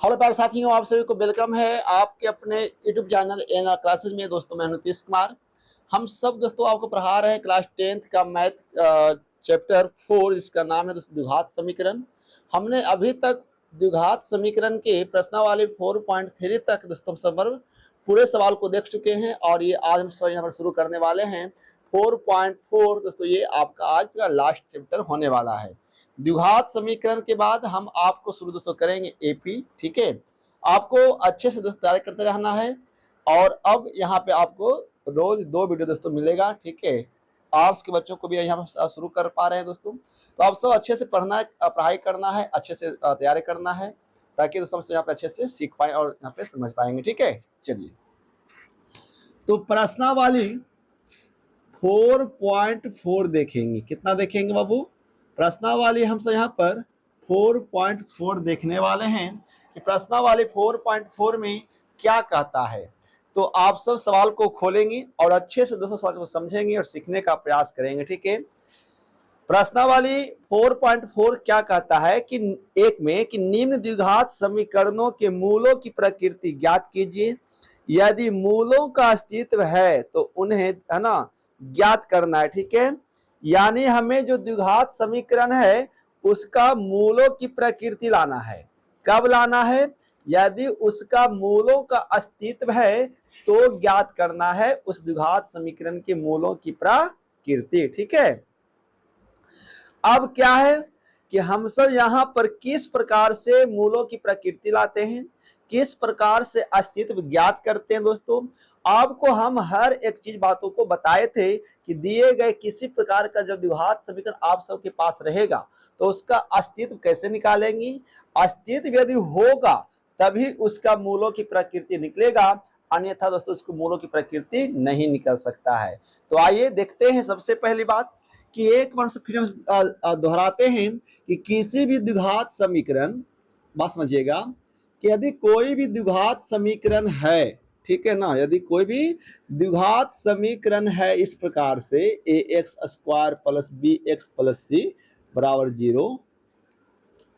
Hello प्यारे साथियों, आप सभी को वेलकम है आपके अपने यूट्यूब चैनल एनआर क्लासेज में। दोस्तों मैं नीतीश कुमार। हम सब दोस्तों आपको पढ़ा रहे हैं क्लास 10th का मैथ चैप्टर 4, जिसका नाम है दोस्तों द्विघात समीकरण। हमने अभी तक द्विघात समीकरण के प्रश्नावली 4.3 तक दोस्तों सब पूरे सवाल को देख चुके हैं, और ये आज हम सब यहाँ पर शुरू करने वाले हैं 4.4। दोस्तों ये आपका आज का लास्ट चैप्टर होने वाला है। द्विघात समीकरण के बाद हम आपको शुरू दोस्तों करेंगे एपी। ठीक है, आपको अच्छे से दोस्तों तैयारी करते रहना है। और अब यहाँ पे आपको रोज 2 वीडियो दोस्तों मिलेगा। ठीक है, आर्ट्स के बच्चों को भी यहाँ पे शुरू कर पा रहे हैं दोस्तों। तो आप सब अच्छे से पढ़ना है, पढ़ाई करना है, अच्छे से तैयारी करना है, ताकि दोस्तों हम यहाँ पे अच्छे से सीख पाए और यहाँ पे समझ पाएंगे। ठीक है, चलिए तो प्रश्नावली 4.4 देखेंगे। कितना देखेंगे बाबू? प्रश्नावली हम सब यहाँ पर 4.4 देखने वाले हैं कि प्रश्नावली 4.4 में क्या कहता है। तो आप सब सवाल को खोलेंगे और अच्छे से दोस्तों सवाल को समझेंगे और सीखने का प्रयास करेंगे। ठीक है, प्रश्नावली 4.4 क्या कहता है कि एक में कि निम्न द्विघात समीकरणों के मूलों की प्रकृति ज्ञात कीजिए। यदि मूलों का अस्तित्व है तो उन्हें है ना ज्ञात करना है। ठीक है, यानी हमें जो द्विघात समीकरण है उसका मूलों की प्रकृति लाना है। कब लाना है? यदि उसका मूलों का अस्तित्व है तो ज्ञात करना है उस द्विघात समीकरण के मूलों की प्रकृति। ठीक है, अब क्या है कि हम सब यहाँ पर किस प्रकार से मूलों की प्रकृति लाते हैं, किस प्रकार से अस्तित्व ज्ञात करते हैं। दोस्तों आपको हम हर एक चीज बातों को बताए थे कि दिए गए किसी प्रकार का जब द्विघात समीकरण आप सबके पास रहेगा तो उसका अस्तित्व कैसे निकालेंगी। अस्तित्व यदि होगा तभी उसका मूलों की प्रकृति निकलेगा, अन्यथा दोस्तों उसको मूलों की प्रकृति नहीं निकल सकता है। तो आइए देखते हैं सबसे पहली बात कि एक बार फिर हम दोहराते हैं कि किसी भी द्विघात समीकरण, बात समझिएगा, कि यदि कोई भी द्विघात समीकरण है, ठीक है ना, यदि कोई भी द्विघात समीकरण है इस प्रकार से ax² + bx + c = 0।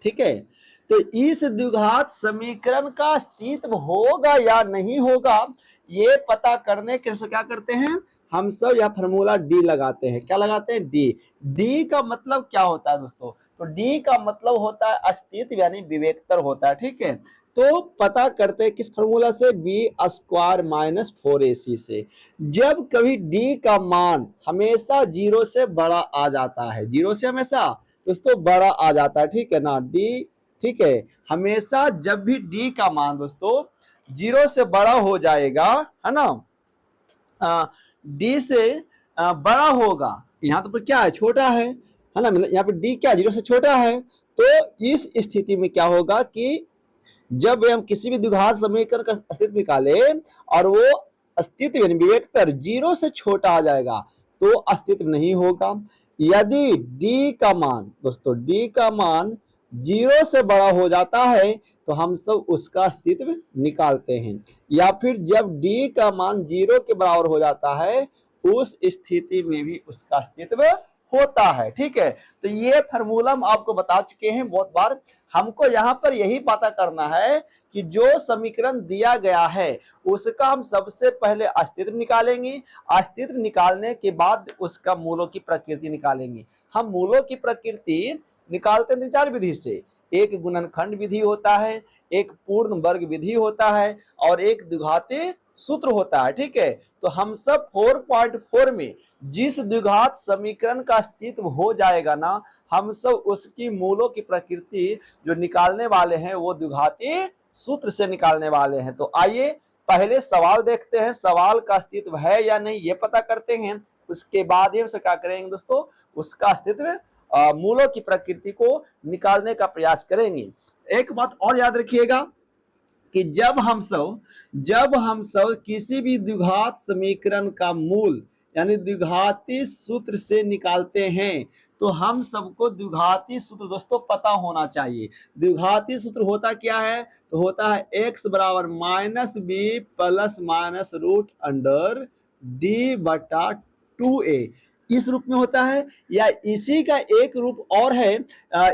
ठीक है, तो इस द्विघात समीकरण का अस्तित्व होगा या नहीं होगा ये पता करने के लिए क्या करते हैं हम सब यह फॉर्मूला डी लगाते हैं। क्या लगाते हैं? डी। डी का मतलब क्या होता है दोस्तों? तो डी का मतलब होता है अस्तित्व यानी विवेकतर होता है। ठीक है, तो पता करते हैं किस फॉर्मूला से? b² - 4ac से। जब कभी d का मान हमेशा 0 से बड़ा आ जाता है, 0 से हमेशा दोस्तों बड़ा आ जाता है। ठीक है ना, d, ठीक है, हमेशा जब भी d का मान दोस्तों 0 से बड़ा हो जाएगा, है ना, d से बड़ा होगा, यहाँ तो क्या है? छोटा है ना, मतलब यहाँ पे d क्या 0 से छोटा है। तो इस स्थिति में क्या होगा कि जब हम किसी भी द्विघात समीकरण का अस्तित्व निकाले और वो अस्तित्व यानी विवेकतर 0 से छोटा आ जाएगा तो अस्तित्व नहीं होगा। यदि d का मान दोस्तों d का मान 0 से बड़ा हो जाता है तो हम सब उसका अस्तित्व निकालते हैं, या फिर जब d का मान 0 के बराबर हो जाता है उस स्थिति में भी उसका अस्तित्व होता है। ठीक है, तो ये फार्मूला हम आपको बता चुके हैं बहुत बार। हमको यहाँ पर यही पता करना है कि जो समीकरण दिया गया है उसका हम सबसे पहले अस्तित्व निकालेंगे, अस्तित्व निकालने के बाद उसका मूलों की प्रकृति निकालेंगे। हम मूलों की प्रकृति निकालते हैं 4 विधि से। एक गुणनखंड विधि होता है, एक पूर्ण वर्ग विधि होता है और एक द्विघाती सूत्र होता है। ठीक है, तो हम सब 4.4 में जिस द्विघात समीकरण का अस्तित्व हो जाएगा ना, हम सब उसकी मूलों की प्रकृति जो निकालने वाले हैं वो द्विघाती सूत्र से निकालने वाले हैं। तो आइए पहले सवाल देखते हैं, सवाल का अस्तित्व है या नहीं ये पता करते हैं, उसके बाद ही हम क्या करेंगे दोस्तों, उसका अस्तित्व मूलों की प्रकृति को निकालने का प्रयास करेंगे। एक बात और याद रखिएगा कि जब हम सब किसी भी द्विघात समीकरण का मूल यानी द्विघाती सूत्र से निकालते हैं तो हम सबको द्विघाती सूत्र दोस्तों पता होना चाहिए। द्विघाती सूत्र होता क्या है? तो होता है x = -b + -√d/2a। इस रूप में होता है, या इसी का एक रूप और है,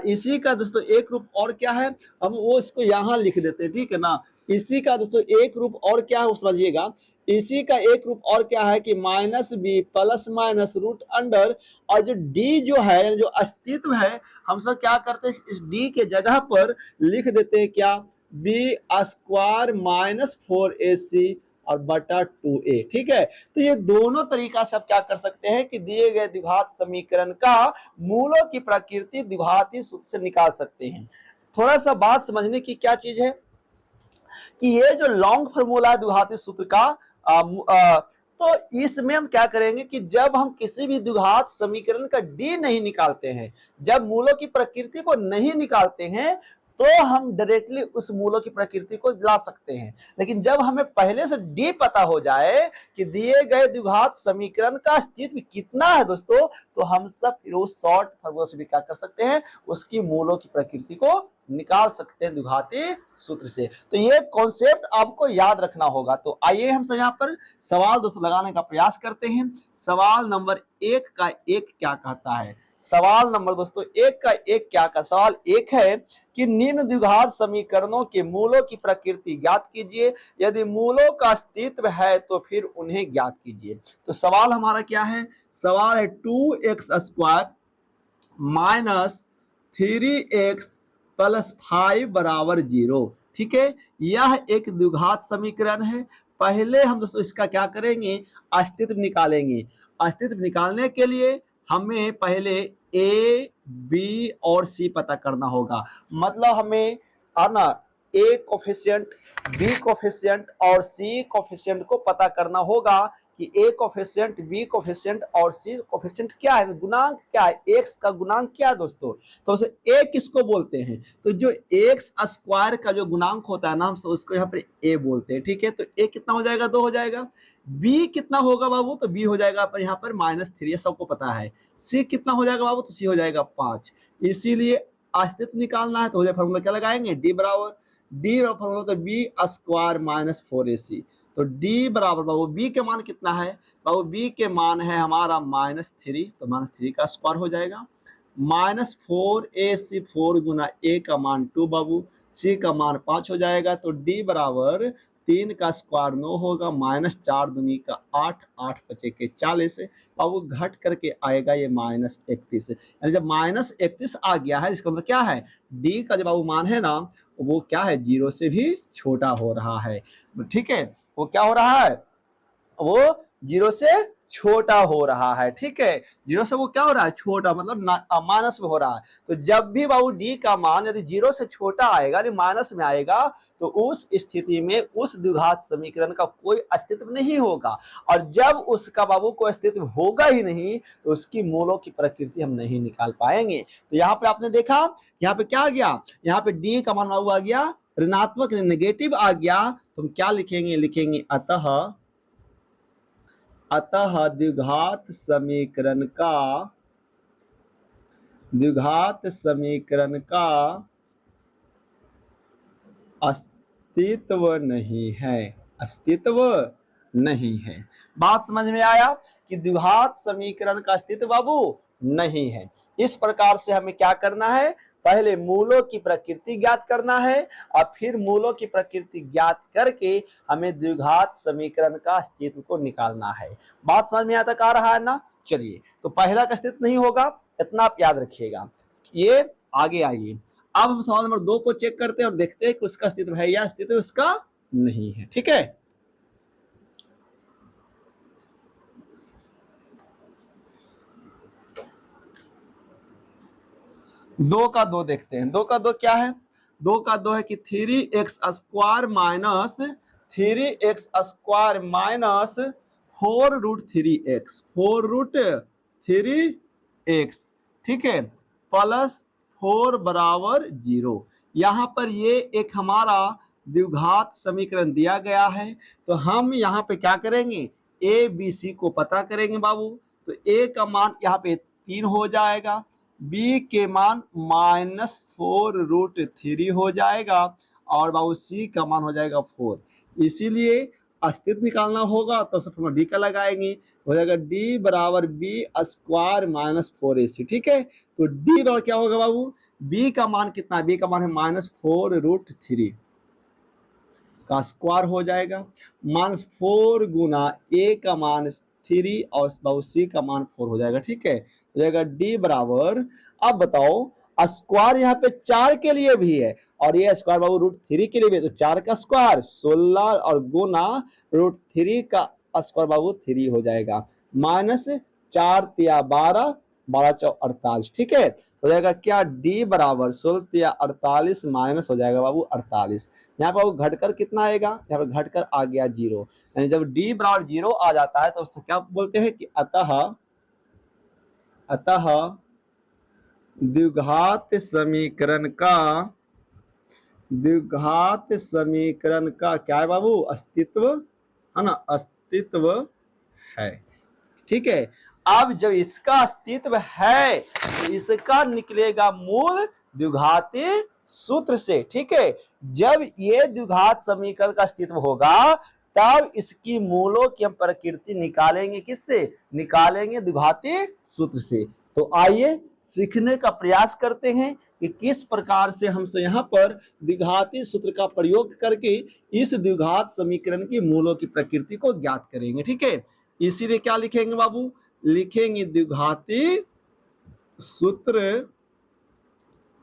इसी का दोस्तों एक रूप और क्या है, हम वो इसको यहाँ लिख देते हैं, ठीक है ना। इसी का दोस्तों एक रूप और क्या है वो समझिएगा, इसी का एक रूप और क्या है कि minus B plus minus root under, और जो डी जो है जो अस्तित्व है, हम सब क्या करते हैं इस डी के जगह पर लिख देते हैं क्या, बी स्क्वायर माइनस 4ac और बटा 2a, ठीक है। तो ये दोनों तरीका से आप क्या कर सकते हैं कि दिए गए द्विघात समीकरण का मूलों की प्रकृति द्विघाती सूत्र से निकाल सकते हैं। थोड़ा सा बात समझने की क्या चीज है कि ये जो लॉन्ग फॉर्मूला है द्विघाती सूत्र का, तो इसमें हम क्या करेंगे कि जब हम किसी भी द्विघात समीकरण का डी नहीं निकालते हैं, जब मूलों की प्रकृति को नहीं निकालते हैं, तो हम डायरेक्टली उस मूलों की प्रकृति को ला सकते हैं। लेकिन जब हमें पहले से डी पता हो जाए कि दिए गए द्विघात समीकरण का अस्तित्व कितना है दोस्तों, तो हम सब फिर उस शॉर्ट फॉर्मूला से भी क्या कर सकते हैं, उसकी मूलों की प्रकृति को निकाल सकते हैं द्विघाती सूत्र से। तो ये कॉन्सेप्ट आपको याद रखना होगा। तो आइए हम सब यहाँ पर सवाल दोस्तों लगाने का प्रयास करते हैं। सवाल नंबर 1 का 1 क्या कहता है, सवाल नंबर दोस्तों 1 का 1 क्या का सवाल 1 है कि निम्न द्विघात समीकरणों के मूलों की प्रकृति ज्ञात कीजिए, यदि मूलों का अस्तित्व है तो फिर उन्हें ज्ञात कीजिए। तो सवाल हमारा क्या है, सवाल है 2x square minus 3x plus 5 बराबर 0, ठीक है। यह एक द्विघात समीकरण है। पहले हम दोस्तों इसका क्या करेंगे, अस्तित्व निकालेंगे। अस्तित्व निकालने के लिए हमें पहले ए बी और सी पता करना होगा। मतलब हमें ना ए कोफिशिएंट, बी कोफिशिएंट और सी कोफिशिएंट को पता करना होगा कि ए कोफिशिएंट, बी कोफिशिएंट और सी कोफिशिएंट क्या है, गुणांक क्या है, एक्स का गुणांक क्या है दोस्तों। तो उसे ए किसको बोलते हैं, तो जो एक्स स्क्वायर का जो गुणांक होता है ना, हम उसको यहाँ पर ए बोलते हैं, ठीक है। तो ए कितना हो जाएगा, 2 हो जाएगा। बी कितना होगा बाबू, तो बी हो जाएगा पर यहाँ पर -3, सबको पता है। सी कितना हो जाएगा बाबू, तो सी हो जाएगा 5। इसीलिए अस्तित्व निकालना है तो हो जाए फॉर्मूला क्या लगाएंगे, डी बराबर, डी फॉर्मूला तो बी स्क्वायर माइनस 4ac। तो डी बराबर बाबू बी के मान कितना है बाबू, बी के मान है हमारा -3, तो -3 का स्क्वायर हो जाएगा। -4ac, 4 गुना ए का मान 2 बाबू, सी का मान 5 हो जाएगा। तो डी बराबर 3 का स्क्वायर 9 होगा, -4 दूनी का 8, 8 बचे के 40, बाबू घट करके आएगा ये -31। यानी जब -31 आ गया है, इसका मतलब क्या है, डी का जब बाबू मान है ना, वो क्या है, 0 से भी छोटा हो रहा है, ठीक है। वो क्या हो रहा है, वो 0 से छोटा हो रहा है, ठीक है। 0 से वो क्या हो रहा है, छोटा, मतलब माइनस में हो रहा है। तो जब भी बाबू डी का मान यदि 0 से छोटा आएगा, यानी माइनस में आएगा, तो उस स्थिति में उस द्विघात समीकरण का कोई अस्तित्व नहीं होगा। और जब उसका बाबू कोई अस्तित्व होगा ही नहीं, तो उसकी मूलों की प्रकृति हम नहीं निकाल पाएंगे। तो यहाँ पे आपने देखा, यहाँ पे क्या आ गया, यहाँ पे डी का मान बाबू आ गया ऋणात्मक, नेगेटिव आ गया। तो हम क्या लिखेंगे, लिखेंगे अतः द्विघात समीकरण का अस्तित्व नहीं है, अस्तित्व नहीं है। बात समझ में आया कि द्विघात समीकरण का अस्तित्व बाबू नहीं है। इस प्रकार से हमें क्या करना है, पहले मूलों की प्रकृति ज्ञात करना है, और फिर मूलों की प्रकृति ज्ञात करके हमें द्विघात समीकरण का अस्तित्व को निकालना है। बात समझ में आता आ रहा है ना। चलिए, तो पहला का अस्तित्व नहीं होगा, इतना आप याद रखिएगा। ये आगे आइए, अब हम सवाल नंबर 2 को चेक करते हैं और देखते हैं कि उसका अस्तित्व है या अस्तित्व उसका नहीं है, ठीक है। दो का दो देखते हैं। 2 का 2 क्या है, 2 का 2 है कि 3x square minus 3x square minus 4 root 3x, 4 root 3x, ठीक है, प्लस 4 बराबर 0। यहाँ पर ये एक हमारा द्विघात समीकरण दिया गया है। तो हम यहाँ पे क्या करेंगे, ए बी सी को पता करेंगे बाबू। तो ए का मान यहाँ पे 3 हो जाएगा, बी के मान -4 रूट 3 हो जाएगा, और बाबू सी का मान हो जाएगा 4। इसीलिए अस्तित्व निकालना होगा तो सबसे डी का लगाएंगे। हो जाएगा डी बराबर बी स्क्वायर माइनस 4ac। ठीक है, तो डी बराबर क्या होगा बाबू, बी का मान कितना है, बी का मान है -4√3 का स्क्वायर हो जाएगा, -4 गुना ए का मान 3 और बाबू सी का मान 4 हो जाएगा। ठीक है, हो जाएगा डी बराबर, अब बताओ स्क्वायर यहाँ पे 4 के लिए भी है और ये स्क्वायर बाबू √3 के लिए भी है, तो 4 का स्क्वायर 16 और गुना √3 का स्क्वायर बाबू 3 हो जाएगा, -4 तिया 12, 12 चौ 48। ठीक है, हो जाएगा क्या, डी बराबर 16 तिया 48 माइनस हो जाएगा बाबू 48। यहाँ पर घटकर कितना आएगा, यहाँ पर घटकर आ गया 0, यानी जब डी बराबर 0 आ जाता है तो उससे क्या बोलते हैं कि अतः द्विघात समीकरण का क्या है बाबू, अस्तित्व है ना, अस्तित्व है। ठीक है, अब जब इसका अस्तित्व है तो इसका निकलेगा मूल द्विघाती सूत्र से। ठीक है, जब ये द्विघात समीकरण का अस्तित्व होगा तब इसकी मूलों की हम प्रकृति निकालेंगे, किससे निकालेंगे, द्विघाती सूत्र से। तो आइए सीखने का प्रयास करते हैं कि किस प्रकार से हम यहाँ पर द्विघाती सूत्र का प्रयोग करके इस द्विघात समीकरण की मूलों की प्रकृति को ज्ञात करेंगे। ठीक है, इसीलिए क्या लिखेंगे बाबू, लिखेंगे द्विघाती सूत्र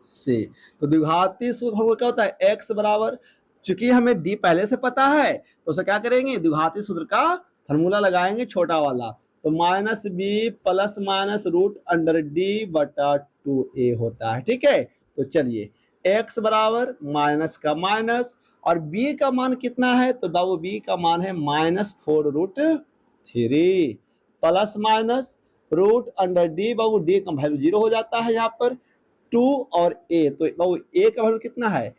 से। तो द्विघाती सूत्र हमको क्या होता है, x बराबर, चूंकि हमें d पहले से पता है तो उसे क्या करेंगे, द्विघाती सूत्र का फॉर्मूला लगाएंगे छोटा वाला, तो -b प्लस माइनस √d/2a होता है। ठीक है, तो चलिए x बराबर माइनस का माइनस और b का मान कितना है, तो बाबू b का मान है -4√3 प्लस माइनस √d, बाबू d का वैल्यू 0 हो जाता है यहाँ पर, 2 और a, तो बाबू a का वैल्यू कितना है,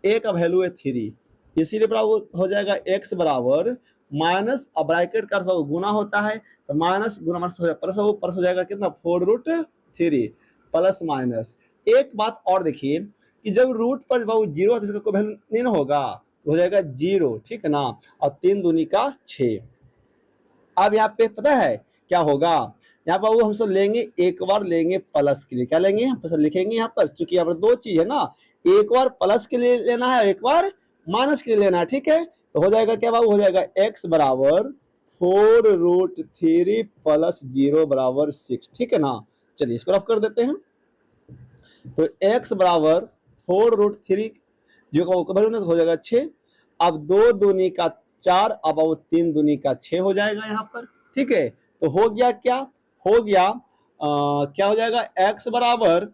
a का वैल्यू है 3, इसीलिए बाबू हो जाएगा x बराबर माइनस, अब ब्रैकेट का गुना होता है तो माइनस गुना माइनस हो जाएगा प्लस हो जाएगा कितना, 4√3 प्लस माइनस। एक बात और देखिए कि जब रूट पर बाबू 0 है तो इसका कोई वैल्यू नहीं ना होगा, तो हो जाएगा 0। ठीक है ना, और 3 दूनी का 6। अब यहाँ पे पता है क्या होगा, यहाँ पर हम सब लेंगे, एक बार लेंगे प्लस के लिए, क्या लेंगे हम सब लिखेंगे यहाँ पर, चूंकि यहाँ पर दो चीज है ना, एक बार प्लस के लिए लेना है, एक बार माइनस के लिए लेना है। ठीक है, तो हो जाएगा क्या बाबू, हो जाएगा x बराबर 4√3 प्लस 0 बराबर 6। ठीक है ना, चलिए इसको रफ कर देते हैं, तो x बराबर 4√3 जो का हो जाएगा 6, अब 2 दूनी का 4, अब 3 दूनी का 6 हो जाएगा यहाँ पर। ठीक है, तो हो गया क्या, हो गया क्या हो जाएगा, x बराबर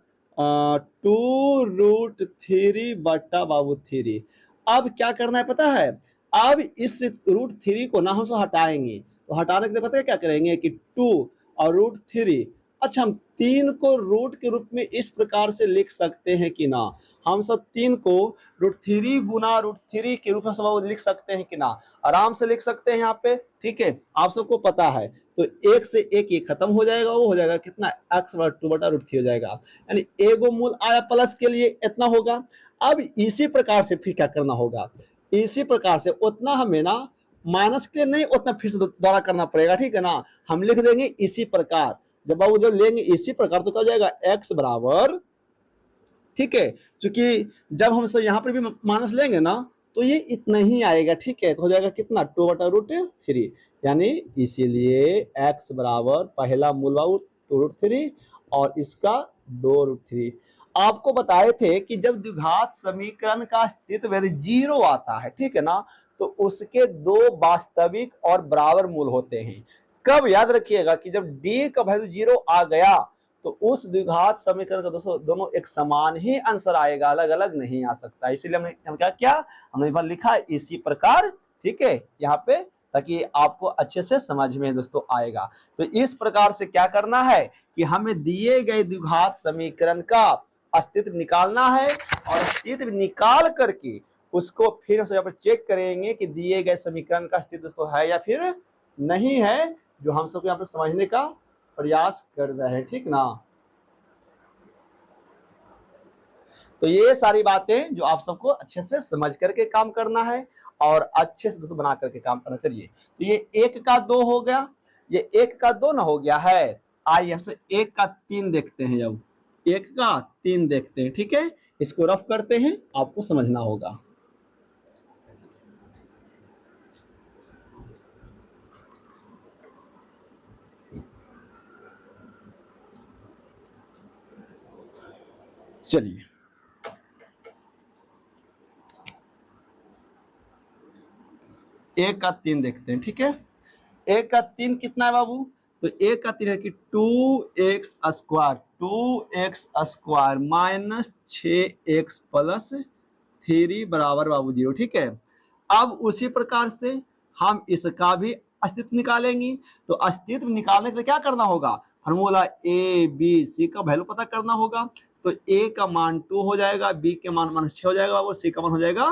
2√3 बटा बाबू 3। अब क्या करना है पता है, अब इस √3 को ना हम सब हटाएंगे, तो हटाने के लिए पता है क्या करेंगे कि 2 और √3, अच्छा हम 3 को रूट के रूप में इस प्रकार से लिख सकते हैं कि ना, हम सब 3 को √3 गुना √3 के रूप में सब लिख सकते हैं कि ना, आराम से लिख सकते हैं यहाँ पे। ठीक है, आप सबको पता है, तो एक से एक ये खत्म हो जाएगा, वो हो जाएगा कितना, x बराबर 2 बटा √3 हो जाएगा, यानी एगो मूल आया प्लस के लिए इतना होगा। अब इसी प्रकार से फिर क्या करना होगा, इसी प्रकार से उतना हमें ना माइनस के लिए नहीं, उतना फिर से दोबारा करना पड़ेगा। ठीक है ना, हम लिख देंगे इसी प्रकार, जब बाबू जब लेंगे इसी प्रकार तो क्या हो जाएगा, x बराबर, ठीक है, क्योंकि जब हम सब यहाँ पर भी माइनस लेंगे ना तो ये इतना ही आएगा। ठीक है, तो हो जाएगा कितना, 2 बटा √3, यानी इसीलिए x बराबर पहला मूल बाबू 2√3 और इसका 2√3। आपको बताए थे कि जब द्विघात समीकरण का अस्तित्व यदि 0 आता है, ठीक है ना, तो उसके 2 वास्तविक और बराबर मूल होते हैं। कब, याद रखिएगा कि जब d का वैल्यू 0 आ गया तो उस द्विघात समीकरण का दोनों एक समान ही आंसर आएगा, अलग अलग नहीं आ सकता। इसीलिए हमने क्या किया, हमने लिखा इसी प्रकार। ठीक है, यहाँ पे ताकि आपको अच्छे से समझ में दोस्तों आएगा। तो इस प्रकार से क्या करना है कि हमें दिए गए द्विघात समीकरण का अस्तित्व निकालना है और अस्तित्व निकाल करके उसको फिर हम यहाँ पर चेक करेंगे कि दिए गए समीकरण का अस्तित्व तो है या फिर नहीं है, जो हम सबको यहाँ पर समझने का प्रयास कर रहे हैं। ठीक ना, तो ये सारी बातें जो आप सबको अच्छे से समझ करके काम करना है और अच्छे से दोस्तों बना करके काम करना। चलिए, तो ये 1 का 2 हो गया, ये 1 का 2 ना हो गया है। आइए हमसे 1 का 3 देखते हैं। जब 1 का 3 देखते हैं, ठीक है, इसको रफ करते हैं, आपको समझना होगा। चलिए, 1 का 3 देखते हैं, ठीक है। 1 का 3 कितना है बाबू? तो 1 का 3 है कि 2x square, 2x square minus 6x plus 3 बराबर बाबू 0, ठीक है। अब उसी प्रकार से हम इसका भी अस्तित्व निकालेंगे। तो अस्तित्व निकालने के लिए क्या करना होगा? फॉर्मूला ए बी सी का वैल्यू पता करना होगा। तो ए का मान 2 हो जाएगा, बी के मान -6 हो जाएगा बाबू, सी का मान हो जाएगा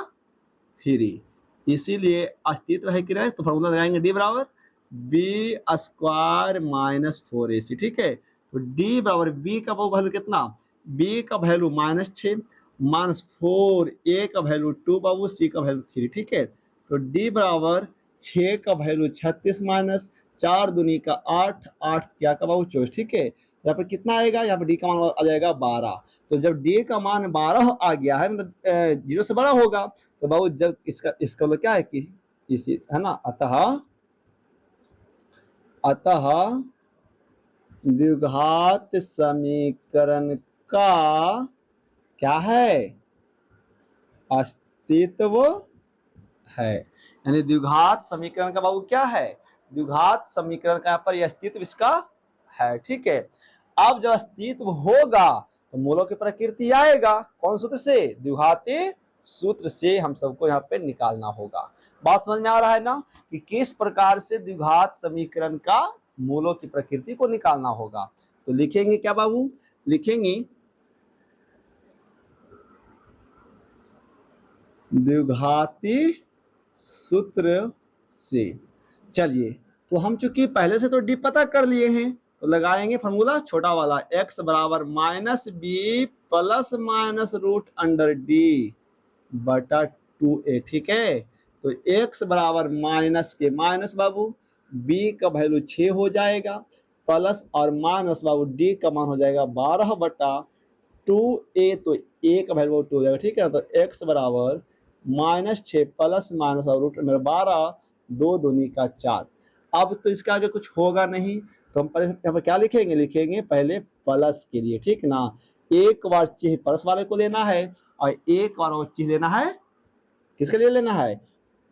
3। इसीलिए अस्तित्व है कि तो फॉर्मूला लगाएंगे डी बराबर बी स्क्वायर माइनस 4ac, ठीक है। तो डी बराबर बी का वैल्यू कितना? बी का वैल्यू -6 -4, ए का वैल्यू 2 बाबू, सी का वैल्यू 3, ठीक है। तो डी बराबर 6 का वैल्यू 36 माइनस 4 दूनी का 8, 8 क्या का बाबू 24, ठीक है। यहाँ पर कितना आएगा? यहाँ पर डी का मान आ जाएगा 12। तो जब डी का मान 12 आ गया है, मतलब 0 से बड़ा होगा, तो बाबू जब इसका मतलब क्या है कि इसी है ना, अतः द्विघात समीकरण का क्या है? अस्तित्व है। यानी द्विघात समीकरण का बाबू क्या है? द्विघात समीकरण का यहाँ पर अस्तित्व इसका है, ठीक है। अब जब अस्तित्व होगा तो मूलों की प्रकृति आएगा, कौन सूत्र से? द्विघाती सूत्र से हम सबको यहाँ पे निकालना होगा। बात समझ में आ रहा है ना कि किस प्रकार से द्विघात समीकरण का मूलों की प्रकृति को निकालना होगा। तो लिखेंगे क्या बाबू? लिखेंगे द्विघाती सूत्र से। चलिए, तो हम चूंकि पहले से तो डी पता कर लिए हैं, तो लगाएंगे फॉर्मूला छोटा वाला x बराबर -b plus minus root under D बटा 2a, ठीक है। तो x बराबर माइनस के माइनस बाबू, b का वैल्यू 6 हो जाएगा, प्लस और माइनस बाबू d का मान हो जाएगा 12 बटा 2a, तो a का वैल्यू 2 हो जाएगा, ठीक है। तो x बराबर -6 प्लस माइनस और रूट अंडर 12, 2 दूनी का 4। अब तो इसके आगे कुछ होगा नहीं, तो हम पहले यहाँ पर क्या लिखेंगे? लिखेंगे पहले प्लस के लिए, ठीक ना। एक बार चिन्ह प्लस वाले को लेना है और एक बार वो चिन्ह लेना है, किसके लिए लेना है?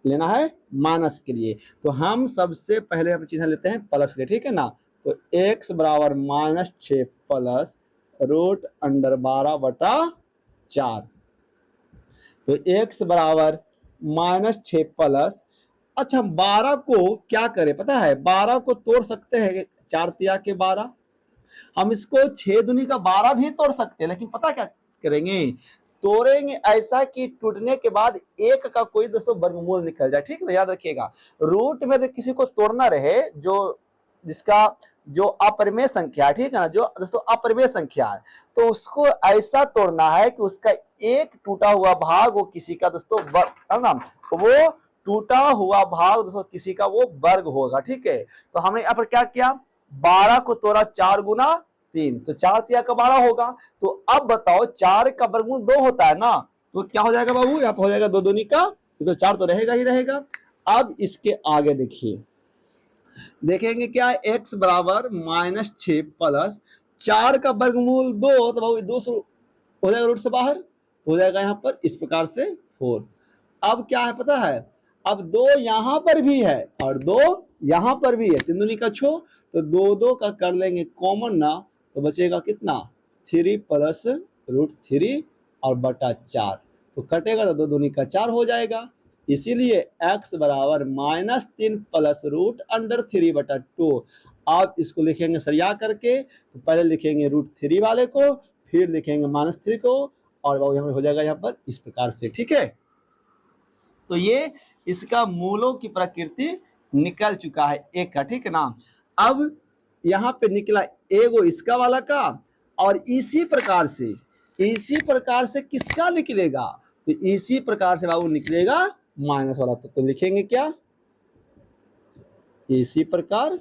लेना है माइनस के लिए। तो हम सबसे पहले हम चिन्ह लेते हैं प्लस के लिए, ठीक है ना। तो x बराबर -6 प्लस रूट अंडर 12 बटा 4। तो x बराबर -6 प्लस, अच्छा हम 12 को क्या करें पता है? 12 को तोड़ सकते हैं, 4 तिया के 12। हम इसको 6 दूनी का 12 भी तोड़ सकते हैं, लेकिन पता क्या करेंगे? तोड़ेंगे ऐसा कि टूटने के बाद एक का कोई दोस्तों वर्गमूल निकल जाए, ठीक है। याद रखिएगा, रूट में तो किसी को तोड़ना रहे जो जिसका जो अपरिमेय संख्या है, ठीक है ना, जो दोस्तों अपरिमेय संख्या है, तो उसको ऐसा तोड़ना है कि उसका एक टूटा हुआ भाग वो किसी का दोस्तों वर्ग है ना, वो टूटा हुआ भाग दोस्तों किसी का वो वर्ग होगा, ठीक है। तो हमने यहाँ पर क्या किया? 12 को तोड़ा 4 गुना 3, तो 4 तिया का 12 होगा। तो अब बताओ 4 का वर्गमूल 2 होता है ना, तो क्या हो जाएगा बाबू? यहाँ पर हो जाएगा 2 दूनी का, तो 4 तो रहेगा ही रहेगा। अब इसके आगे देखिए, देखेंगे क्या? x बराबर -6 प्लस 4 का वर्गमूल 2, तो बाबू 2 हो जाएगा, रूट से बाहर हो जाएगा यहाँ पर इस प्रकार से 4। अब क्या है पता है? अब 2 यहाँ पर भी है और 2 यहाँ पर भी है, 3 दूनी का 6, तो 2 का कर लेंगे कॉमन ना, तो बचेगा कितना? 3 प्लस √3 और बटा 4, तो कटेगा तो 2 दूनी का 4 हो जाएगा। इसीलिए x बराबर -3 प्लस रूट अंडर 3 बटा 2। आप इसको लिखेंगे सरिया करके, तो पहले लिखेंगे √3 वाले को, फिर लिखेंगे -3 को, और यहाँ हो जाएगा यहाँ पर इस प्रकार से, ठीक है। तो ये इसका मूलों की प्रकृति निकल चुका है एक का, ठीक है ना। अब यहाँ पे निकला एगो इसका वाला का, और इसी प्रकार से किसका निकलेगा? तो इसी प्रकार से बाबू निकलेगा माइनस वाला। तो लिखेंगे क्या? इसी प्रकार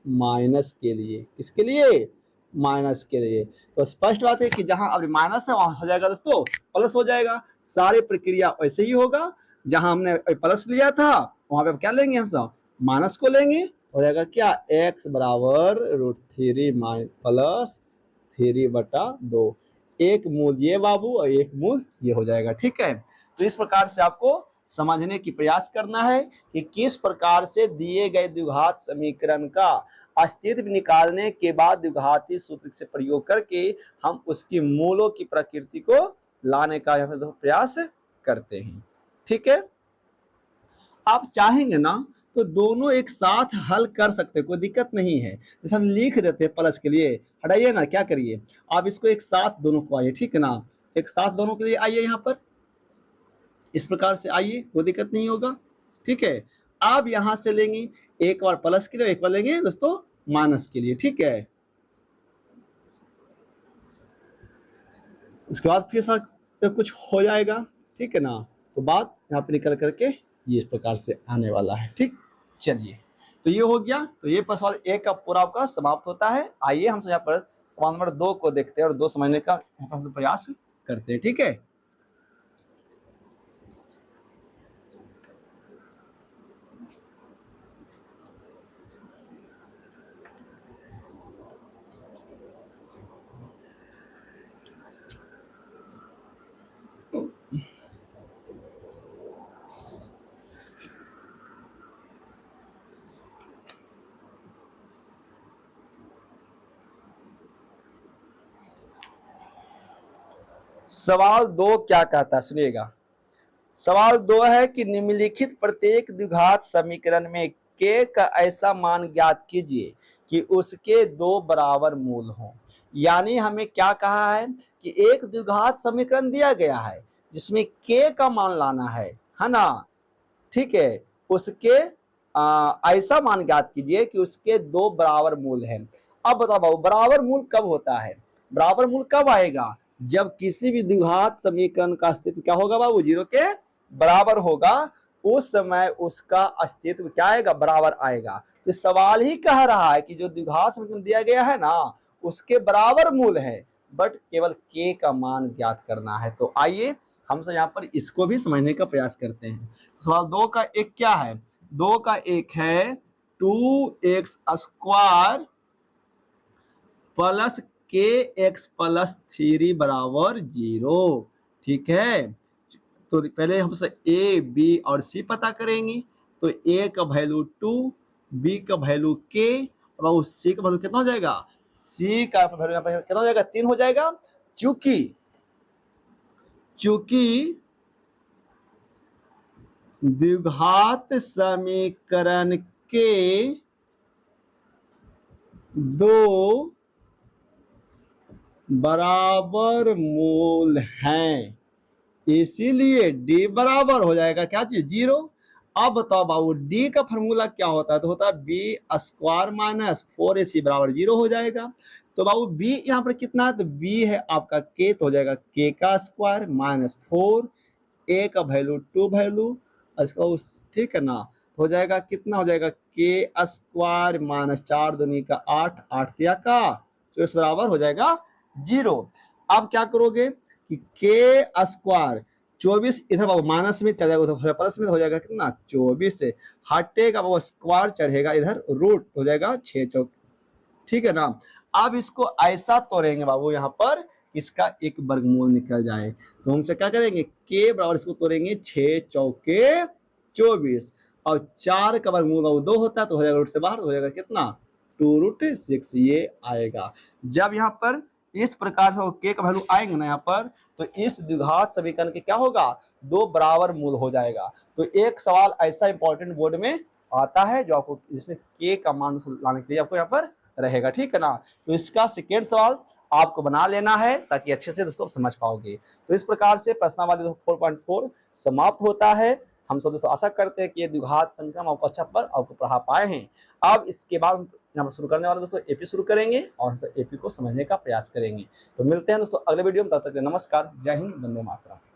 माइनस के लिए, किसके लिए, माइनस के लिए। तो स्पष्ट बात है कि जहां अब माइनस है वहां हो जाएगा दोस्तों प्लस हो जाएगा, सारी प्रक्रिया वैसे ही होगा। जहां हमने प्लस लिया था वहां पे क्या लेंगे हम सब, माइनस को लेंगे, हो जाएगा क्या, x बराबर √3 प्लस 3/2, एक मूल ये बाबू और एक मूल ये हो जाएगा। ठीक है, तो इस प्रकार से आपको समझने की प्रयास करना है कि किस प्रकार से दिए गए द्विघात समीकरण का अस्तित्व निकालने के बाद द्विघाती सूत्र से प्रयोग करके हम उसकी मूलों की प्रकृति को लाने का प्रयास करते हैं। ठीक है, आप चाहेंगे ना तो दोनों एक साथ हल कर सकते हैं, कोई दिक्कत नहीं है। जैसे हम लिख देते हैं प्लस के लिए, हटाइए ना, क्या करिए आप इसको एक साथ दोनों को आइए, ठीक है ना, एक साथ दोनों के लिए आइए, यहाँ पर इस प्रकार से आइए, कोई दिक्कत नहीं होगा। ठीक है, आप यहां से लेंगे एक बार प्लस के लिए, एक बार लेंगे दोस्तों माइनस के लिए। ठीक है, इसके बाद फिर कुछ हो जाएगा। ठीक है ना, तो बात यहाँ पे निकल करके ये इस प्रकार से आने वाला है। ठीक, चलिए, तो ये हो गया, तो ये सवाल 1 का पूरा आपका समाप्त होता है। आइए हम यहाँ पर सवाल नंबर 2 को देखते हैं और 2 समझने का प्रयास करते हैं। ठीक है, सवाल 2 क्या कहता है, सुनिएगा। सवाल 2 है कि निम्नलिखित प्रत्येक द्विघात समीकरण में k का ऐसा मान ज्ञात कीजिए कि उसके 2 बराबर मूल हों। यानी हमें क्या कहा है कि एक द्विघात समीकरण दिया गया है जिसमें k का मान लाना है ना। ठीक है, उसके ऐसा मान ज्ञात कीजिए कि उसके 2 बराबर मूल हैं। अब बताओ बाबू, बराबर मूल कब होता है, बराबर मूल कब आएगा, जब किसी भी द्विघात समीकरण का अस्तित्व क्या होगा बाबू, 0 के बराबर होगा, उस समय उसका अस्तित्व क्या आएगा, बराबर आएगा। तो सवाल ही कह रहा है कि जो द्विघात समीकरण दिया गया है ना उसके बराबर मूल है, बट केवल k का मान ज्ञात करना है। तो आइए हम सब यहाँ पर इसको भी समझने का प्रयास करते हैं। सवाल 2 का एक क्या है, 2 का एक है 2x square plus kx plus 3 बराबर 0। ठीक है, तो पहले हम a b और c पता करेंगे। तो a का वैल्यू 2, b का वैल्यू k और c का वैल्यू कितना हो जाएगा, c का वैल्यू यहाँ पर कितना हो जाएगा, 3 हो जाएगा। चूंकि द्विघात समीकरण के 2 बराबर मूल हैं, इसीलिए d बराबर हो जाएगा क्या चीज, 0। अब बताओ बाबू d का फॉर्मूला क्या होता है, तो होता है b स्क्वायर माइनस 4ac बराबर 0 हो जाएगा। तो बाबू b यहाँ पर कितना है, तो b है आपका k, तो हो जाएगा k का स्क्वायर माइनस 4, a का वैल्यू 2 वैल्यू इसका उस, ठीक है ना, हो जाएगा कितना हो जाएगा, k स्क्वायर माइनस 4 दूनी का 8, 8 तिया का, तो इस बराबर हो जाएगा 0। अब क्या करोगे कि k स्क्वायर 24 इधर बाबू माइनस में चल जाएगा, तो प्लस में हो जाएगा कितना, 24 से हटेगा बाबू स्क्वायर चढ़ेगा इधर, रूट हो जाएगा 6 चौक। ठीक है ना, अब इसको ऐसा तोड़ेंगे बाबू यहाँ पर इसका एक वर्गमूल निकल जाए, तो हमसे क्या करेंगे, k बराबर इसको तोड़ेंगे 6 चौके 24 और 4 का वर्गमूल बाबू 2 होता है, तो हो जाएगा रूट से बाहर, हो जाएगा कितना 2√6 ये आएगा। जब यहाँ पर इस प्रकार से k का वैल्यू आएंगे ना यहाँ पर, तो इस द्विघात समीकरण के क्या होगा, 2 बराबर मूल हो जाएगा। तो एक सवाल ऐसा इंपॉर्टेंट बोर्ड में आता है जो आपको जिसमें k का मान लाने के लिए आपको यहाँ पर रहेगा। ठीक है ना, तो इसका सेकेंड सवाल आपको बना लेना है ताकि अच्छे से दोस्तों समझ पाओगे। तो इस प्रकार से प्रश्नावली 4.4 समाप्त होता है। हम सब दोस्तों आशा करते हैं कि ये द्विघात समीकरण आपको अच्छा पर आपको पढ़ा पाए हैं। अब इसके बाद यहाँ पर शुरू करने वाले दोस्तों एपी शुरू करेंगे और एपी को समझने का प्रयास करेंगे। तो मिलते हैं दोस्तों अगले वीडियो में, तब तक नमस्कार, जय हिंद, वंदे मातरम।